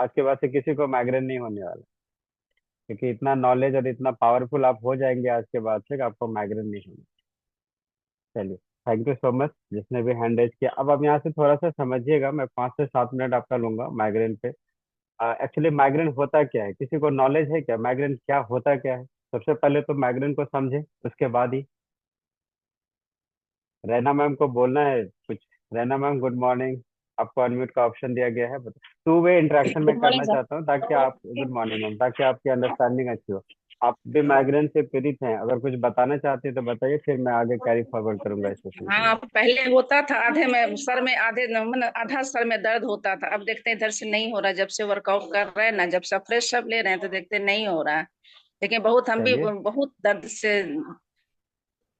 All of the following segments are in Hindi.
आज के बाद से किसी को माइग्रेन नहीं होने वाला, क्योंकि इतना नॉलेज और इतना पावरफुल आप हो जाएंगे आज के बाद से कि आपको माइग्रेन नहीं होना। चलिए, थैंक यू सो मच जिसने भी हैंड रेज किया। अब आप यहाँ से थोड़ा सा समझिएगा, मैं 5 से 7 मिनट आपका लूंगा माइग्रेन पे। एक्चुअली माइग्रेन होता क्या है, किसी को नॉलेज है क्या माइग्रेन क्या होता क्या है? सबसे पहले तो माइग्रेन को समझे, उसके बाद ही रैना मैम को बोलना है कुछ। रैना मैम गुड मॉर्निंग, आपको अनम्यूट का ऑप्शन दिया गया है। टू वे इंटरेक्शन में गुड मॉर्निंग करना सर। चाहता हूँ ताकि आप, गुड मॉर्निंग मैम, ताकि आपकी अंडरस्टैंडिंग अच्छी हो। आप भी माइग्रेन से पीड़ित हैं, अगर कुछ बताना चाहते हैं तो बताइए, फिर मैं आगे कैरी फॉरवर्ड करूंगा इस सेशन के हाँ, लिए। पहले होता था आधे में सर में, आधे मतलब आधा सर में दर्द होता था। अब देखते हैं इधर से नहीं हो रहा, जब से वर्कआउट कर रहे हैं ना, जब से फ्रेश सब ले रहे हैं तो देखते हैं नहीं हो रहा है। लेकिन बहुत हम भी चलिए, बहुत दर्द से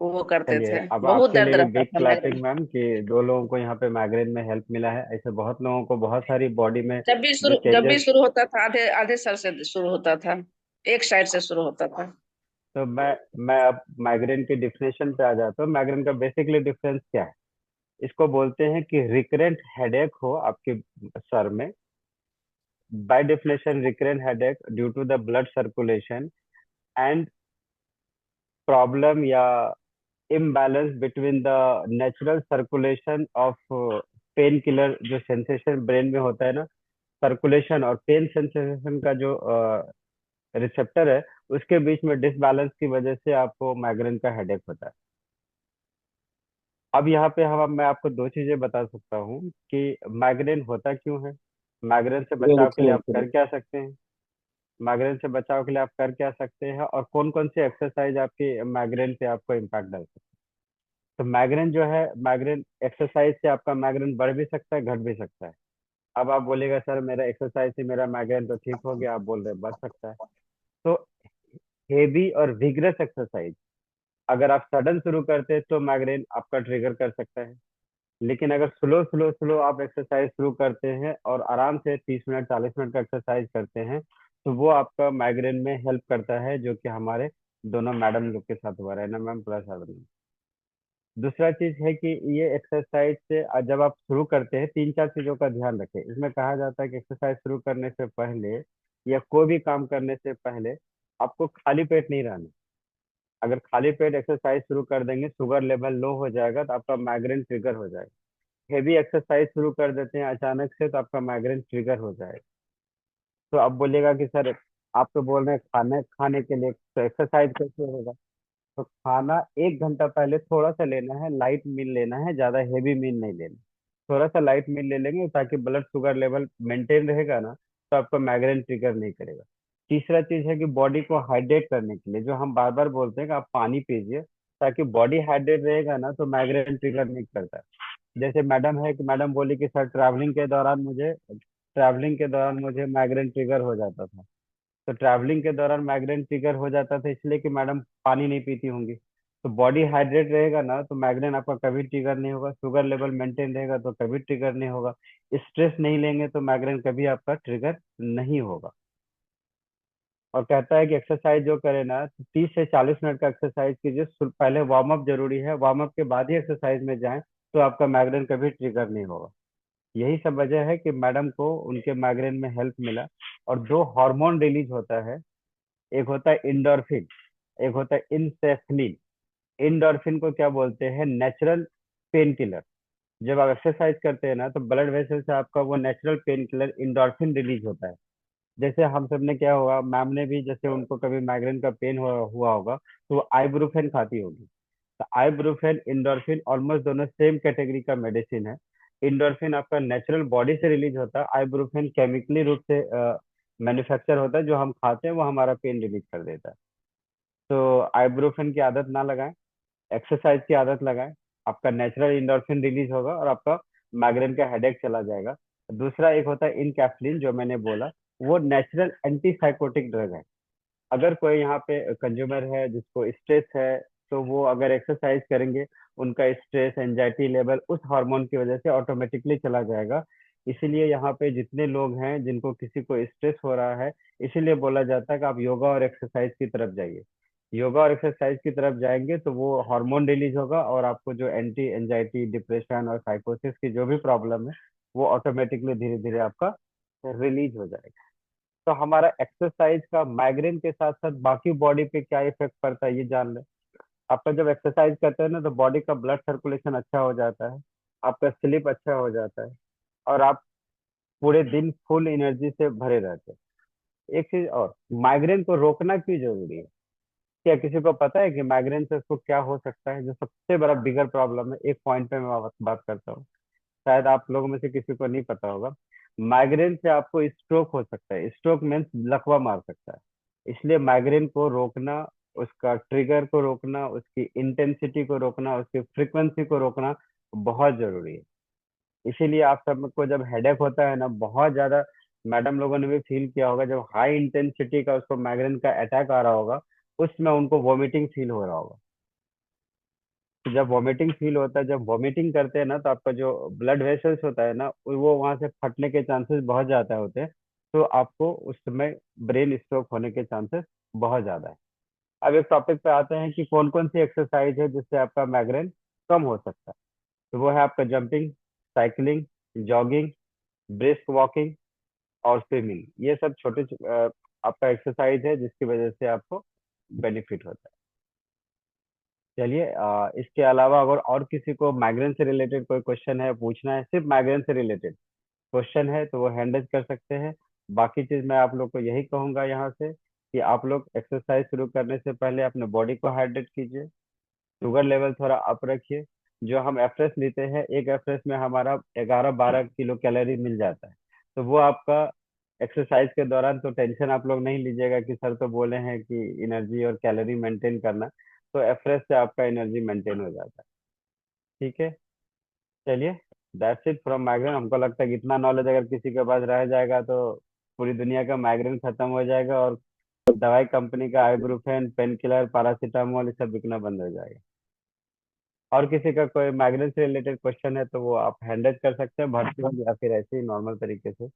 वो करते चलिए थे। अब बहुत आपके दर्द लिए भी रहता बिग था क्लैपिंग मेरे। मैम कि 2 लोगों को यहाँ पे माइग्रेन में हेल्प मिला है। ऐसे बहुत लोगों को बहुत सारी बॉडी में जो जब भी चेंजेस। शुरू होता था आधे आधे सर से शुरू होता था, एक साइड से शुरू होता था। तो मैं अब माइग्रेन की डिफिनेशन पे आ जाता हूँ। माइग्रेन का बेसिकली डिफरेंस क्या है? इसको बोलते हैं कि रिकरेंट हेडेक हो आपके सर में। By definition recurrent headache due to the blood circulation and problem या imbalance between the natural circulation of pain killer, जो सेंसेशन ब्रेन में होता है ना, सर्कुलेशन और पेन सेंसेशन का जो रिसेप्टर है, उसके बीच में डिसबैलेंस की वजह से आपको माइग्रेन का हेडेक होता है। अब यहाँ पे मैं आपको 2 चीजें बता सकता हूँ कि माइग्रेन होता क्यों है, माइग्रेन से बचाव के लिए आप कर क्या सकते हैं, माइग्रेन से बचाव के लिए आप कर क्या सकते हैं, और कौन कौन सी एक्सरसाइज आपकी माइग्रेन पे आपको इम्पैक्ट डाल सकते हैं। तो माइग्रेन जो है, माइग्रेन एक्सरसाइज से आपका माइग्रेन बढ़ भी सकता है, घट भी सकता है। अब आप बोलेगा सर मेरा एक्सरसाइज से मेरा माइग्रेन तो ठीक हो गया, आप बोल रहे हैं बढ़ सकता है। तो हेवी और विग्रस एक्सरसाइज अगर आप सडन शुरू करते हैं तो माइग्रेन आपका ट्रिगर कर सकता है। लेकिन अगर स्लो स्लो स्लो आप एक्सरसाइज शुरू करते हैं और आराम से 30 मिनट 40 मिनट का एक्सरसाइज करते हैं, तो वो आपका माइग्रेन में हेल्प करता है, जो कि हमारे दोनों मैडम लोग के साथ हुआ है ना मैम, प्लस मैम। दूसरा चीज है कि ये एक्सरसाइज से जब आप शुरू करते हैं, 3 4 चीजों का ध्यान रखें। इसमें कहा जाता है कि एक्सरसाइज शुरू करने से पहले या कोई भी काम करने से पहले आपको खाली पेट नहीं रहना। अगर खाली पेट एक्सरसाइज शुरू कर देंगे, शुगर लेवल लो हो जाएगा तो आपका माइग्रेन ट्रिगर हो जाएगा। हेवी एक्सरसाइज शुरू कर देते हैं अचानक से तो आपका माइग्रेन ट्रिगर हो जाएगा। तो आप बोलिएगा कि सर आप तो बोल रहे हैं खाने खाने के लिए, तो एक्सरसाइज कैसे होगा? तो खाना 1 घंटा पहले थोड़ा सा लेना है, लाइट मील लेना है, ज्यादा हेवी मील नहीं लेना। थोड़ा सा लाइट मील ले लेंगे ताकि ब्लड शुगर लेवल मेंटेन रहेगा ना, तो आपको माइग्रेन ट्रिगर नहीं करेगा। तीसरा चीज है कि बॉडी को हाइड्रेट करने के लिए, जो हम बार बार बोलते हैं कि आप पानी पीजिए, ताकि बॉडी हाइड्रेट रहेगा ना तो माइग्रेन ट्रिगर नहीं करता है। जैसे मैडम है कि मैडम बोली कि सर ट्रैवलिंग के दौरान मुझे माइग्रेन ट्रिगर हो जाता था। तो ट्रैवलिंग के दौरान माइग्रेन ट्रिगर हो जाता था इसलिए कि मैडम पानी नहीं पीती होंगी। तो बॉडी हाइड्रेट रहेगा ना तो माइग्रेन आपका कभी ट्रिगर नहीं होगा, शुगर लेवल मेंटेन रहेगा तो कभी ट्रिगर नहीं होगा, स्ट्रेस नहीं लेंगे तो माइग्रेन कभी आपका ट्रिगर नहीं होगा। और कहता है कि एक्सरसाइज जो करे ना, 30 से 40 मिनट का एक्सरसाइज कीजिए, पहले वार्म अप जरूरी है, वार्म अप के बाद ही एक्सरसाइज में जाएं, तो आपका माइग्रेन कभी ट्रिगर नहीं होगा। यही सब वजह है कि मैडम को उनके माइग्रेन में हेल्प मिला। और 2 हार्मोन रिलीज होता है, एक होता है इंडोर्फिन, एक होता है इंसेफ्लिन। इंडोर्फिन को क्या बोलते हैं? Natural pain killer. जब आप एक्सरसाइज करते हैं ना तो ब्लड वेसल से आपका वो natural pain killer endorphin release होता है। जैसे हम सब ने क्या होगा, मैम ने भी जैसे उनको कभी माइग्रेन का पेन हुआ होगा तो वो आइब्रूफेन खाती होगी। तो आइब्रूफेन इंडोर्फिन ऑलमोस्ट दोनों सेम कैटेगरी का मेडिसिन है। इंडोर्फिन आपका नेचुरल बॉडी से रिलीज होता है, आइब्रूफेन केमिकली रूप से मैन्युफैक्चर होता है, जो हम खाते हैं वो हमारा पेन रिलीज कर देता है। तो आइब्रूफेन की आदत ना लगाएं, एक्सरसाइज की आदत लगाएं, आपका नेचुरल इंडोर्फिन रिलीज होगा और आपका माइग्रेन का हेडेक चला जाएगा। दूसरा एक होता है इनकैप्सुलिन, जो मैंने बोला, वो नेचुरल एंटी साइकोटिक ड्रग है। अगर कोई यहाँ पे कंज्यूमर है जिसको स्ट्रेस है, तो वो अगर एक्सरसाइज करेंगे, उनका स्ट्रेस एंजाइटी लेवल उस हार्मोन की वजह से ऑटोमेटिकली चला जाएगा। इसीलिए यहाँ पे जितने लोग हैं जिनको किसी को स्ट्रेस हो रहा है, इसीलिए बोला जाता है कि आप योगा और एक्सरसाइज की तरफ जाइए। योगा और एक्सरसाइज की तरफ जाएंगे तो वो हार्मोन रिलीज होगा और आपको जो एंटी एंजाइटी डिप्रेशन और साइकोसिस की जो भी प्रॉब्लम है, वो ऑटोमेटिकली धीरे धीरे आपका रिलीज हो जाएगा। तो हमारा एक्सरसाइज का माइग्रेन के साथ साथ बाकी बॉडी पे क्या इफेक्ट पड़ता है ये जान लें। आपका जब एक्सरसाइज करते हैं ना तो बॉडी का ब्लड सर्कुलेशन अच्छा हो जाता है, आपका स्लीप अच्छा हो जाता है, और आप पूरे दिन फुल एनर्जी से भरे रहते हैं। एक चीज और, माइग्रेन को रोकना क्यों जरूरी है? क्या किसी को पता है कि माइग्रेन से उसको क्या हो सकता है? जो सबसे बड़ा बिगर प्रॉब्लम है, एक पॉइंट पे मैं बात करता हूँ, शायद आप लोगों में से किसी को नहीं पता होगा। माइग्रेन से आपको स्ट्रोक हो सकता है। स्ट्रोक मीन्स लकवा मार सकता है। इसलिए माइग्रेन को रोकना, उसका ट्रिगर को रोकना, उसकी इंटेंसिटी को रोकना, उसकी फ्रीक्वेंसी को रोकना बहुत जरूरी है। इसीलिए आप सबको जब हेडेक होता है ना बहुत ज्यादा, मैडम लोगों ने भी फील किया होगा, जब हाई इंटेंसिटी का उसको माइग्रेन का अटैक आ रहा होगा, उसमें उनको वॉमिटिंग फील हो रहा होगा। तो जब वॉमिटिंग फील होता है, जब वॉमिटिंग करते हैं ना, तो आपका जो ब्लड वेसल्स होता है ना वो वहां से फटने के चांसेस बहुत ज्यादा होते हैं। तो आपको उस समय ब्रेन स्ट्रोक होने के चांसेस बहुत ज्यादा है। अब एक टॉपिक पे आते हैं कि कौन कौन सी एक्सरसाइज है जिससे आपका माइग्रेन कम हो सकता है। तो वो है आपका jumping, cycling, jogging, brisk walking और स्विमिंग। ये सब आपका एक्सरसाइज है जिसकी वजह से आपको बेनिफिट होता है। चलिए, इसके अलावा अगर और किसी को माइग्रेन से रिलेटेड कोई क्वेश्चन है, पूछना है, सिर्फ माइग्रेन से रिलेटेड क्वेश्चन है, तो वो हैंड रेज कर सकते हैं। बाकी चीज मैं आप लोग को यही कहूंगा यहाँ से कि आप लोग एक्सरसाइज शुरू करने से पहले अपने बॉडी को हाइड्रेट कीजिए, शुगर लेवल थोड़ा अप रखिए। जो हम एफरेस लेते हैं, एक एफरेस में हमारा 11-12 किलो कैलोरी मिल जाता है। तो वो आपका एक्सरसाइज के दौरान, तो टेंशन आप लोग नहीं लीजिएगा कि सर तो बोले हैं कि एनर्जी और कैलोरी मेंटेन करना। तो एफरेस से आपका एनर्जी मेंटेन हो जाता है। ठीक है, चलिए, दैट्स इट फ्रॉम माइग्रेन। हमको लगता है कि इतना नॉलेज अगर किसी के पास रह जाएगा तो पूरी दुनिया का माइग्रेन खत्म हो जाएगा, और दवाई कंपनी का आइब्रूफेन, पेन किलर, पैरासीटामोल ये सब बिकना बंद हो जाएगा। और किसी का कोई माइग्रेन से रिलेटेड क्वेश्चन है तो वो आप हैंडल कर सकते हैं भर्ती हो या फिर ऐसे ही नॉर्मल तरीके से।